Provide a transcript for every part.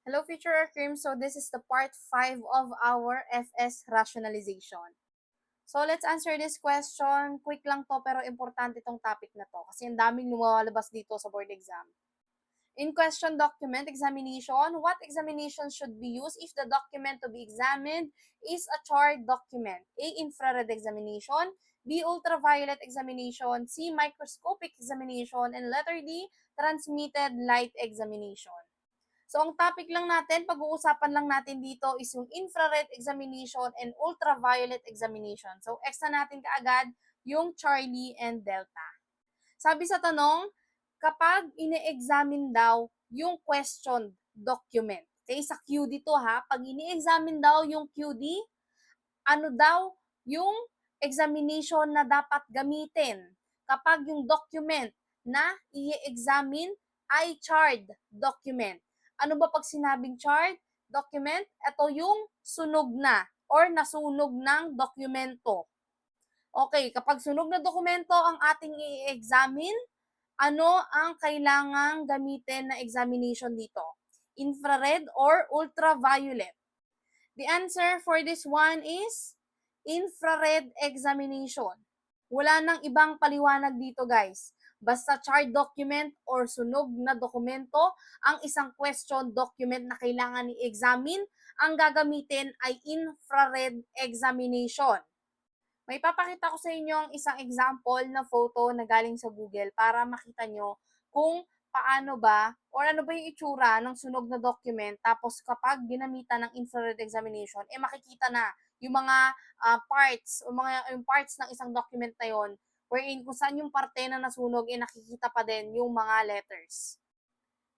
Hello, future cream. So this is the part 5 of our FS rationalization. So let's answer this question. Quick lang to pero importante tong topic na to kasi ang daming lumalabas dito sa board exam. In question document examination, what examination should be used if the document to be examined is a charred document? A. Infrared examination, B. Ultraviolet examination, C. Microscopic examination, and letter D. Transmitted light examination. So, ang topic lang natin, pag-uusapan lang natin dito is yung infrared examination and ultraviolet examination. So, X na natin kaagad yung Charlie and Delta. Sabi sa tanong, kapag ine-examine daw yung question document. Okay, sa QD to ha, pag ini-examine daw yung QD, ano daw yung examination na dapat gamitin kapag yung document na i-examine ay charred document. Ano ba pag sinabing charred document? Ito yung sunog na or nasunog ng dokumento. Okay, kapag sunog na dokumento ang ating i-examine, ano ang kailangang gamitin na examination dito? Infrared or ultraviolet? The answer for this one is infrared examination. Wala nang ibang paliwanag dito, guys. Basta charred document or sunog na dokumento, ang isang question document na kailangan i-examine, ang gagamitin ay infrared examination. May papakita ko sa inyo ang isang example na photo na galing sa Google para makita nyo kung paano ba or ano ba yung itsura ng sunog na document tapos kapag ginamitan ng infrared examination, makikita na yung mga parts o yung parts ng isang document na yon wherein kung saan yung parte na nasunog, nakikita pa din yung mga letters.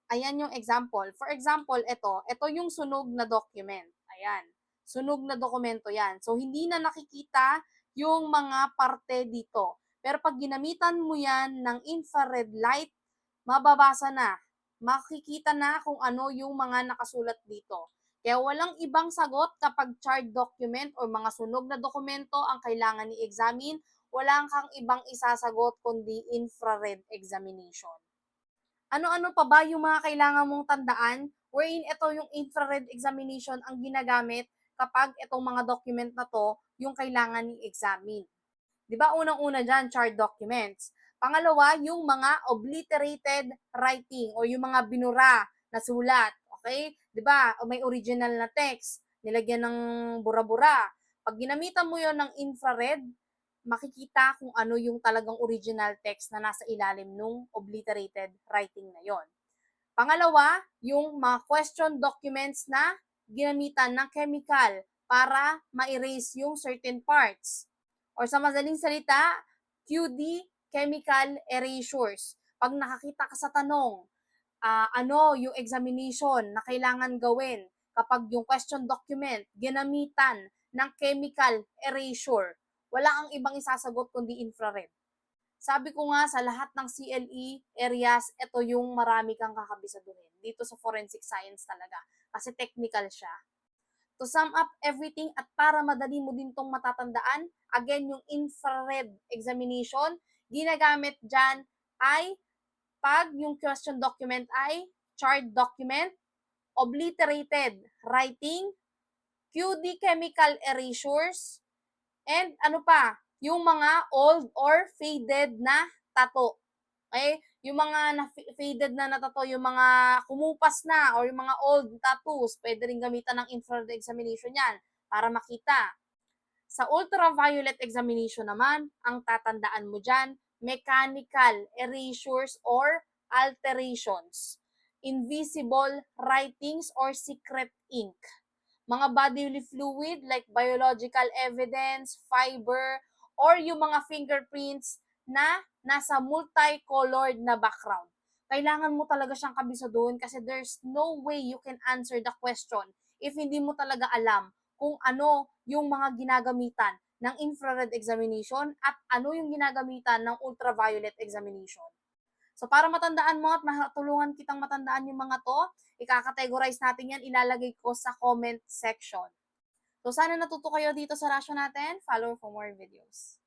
Ayan yung example. For example, ito yung sunog na document. Ayan. Sunog na dokumento yan. So, hindi na nakikita yung mga parte dito. Pero pag ginamitan mo yan ng infrared light, mababasa na. Makikita na kung ano yung mga nakasulat dito. Kaya walang ibang sagot kapag charred document o mga sunog na dokumento ang kailangan i-examine. Walang kang ibang isasagot kundi infrared examination. Ano-ano pa ba yung mga kailangan mong tandaan? Wherein ito yung infrared examination ang ginagamit kapag itong mga document na to yung kailangan i-examine. Di ba unang-una dyan, charred documents. Pangalawa, yung mga obliterated writing o yung mga binura na sulat. Okay? Di ba? May original na text, nilagyan ng bura-bura. Pag ginamitan mo yon ng infrared, makikita kung ano yung talagang original text na nasa ilalim nung obliterated writing na yon. Pangalawa, yung mga question documents na ginamitan ng chemical para ma-erase yung certain parts. Or sa madaling salita, QD, chemical erasures. Pag nakakita ka sa tanong, ano yung examination na kailangan gawin kapag yung question document ginamitan ng chemical erasure, wala ang ibang isasagot kundi infrared. Sabi ko nga sa lahat ng CLE areas, ito yung marami kang kakabisaduhin. Dito sa forensic science talaga. Kasi technical siya. To sum up everything at para madali mo din tong matatandaan, again, yung infrared examination, ginagamit dyan ay pag yung question document ay charred document, obliterated writing, QD chemical erasures, and ano pa, yung mga old or faded na tattoo. Okay? Yung mga faded na tattoo, yung mga kumupas na or yung mga old tattoos, pwede rin gamitan ng infrared examination yan para makita. Sa ultraviolet examination naman, ang tatandaan mo dyan, mechanical erasures or alterations, invisible writings or secret ink, mga bodily fluid like biological evidence, fiber, or yung mga fingerprints na nasa multicolored na background. Kailangan mo talaga siyang kabisaduhin kasi there's no way you can answer the question if hindi mo talaga alam kung ano yung mga ginagamitan ng infrared examination at ano yung ginagamitan ng ultraviolet examination. So para matandaan mo at matulungan kitang matandaan yung mga to, ikakategorize natin yan, ilalagay ko sa comment section. So sana natuto kayo dito sa rasyo natin. Follow for more videos.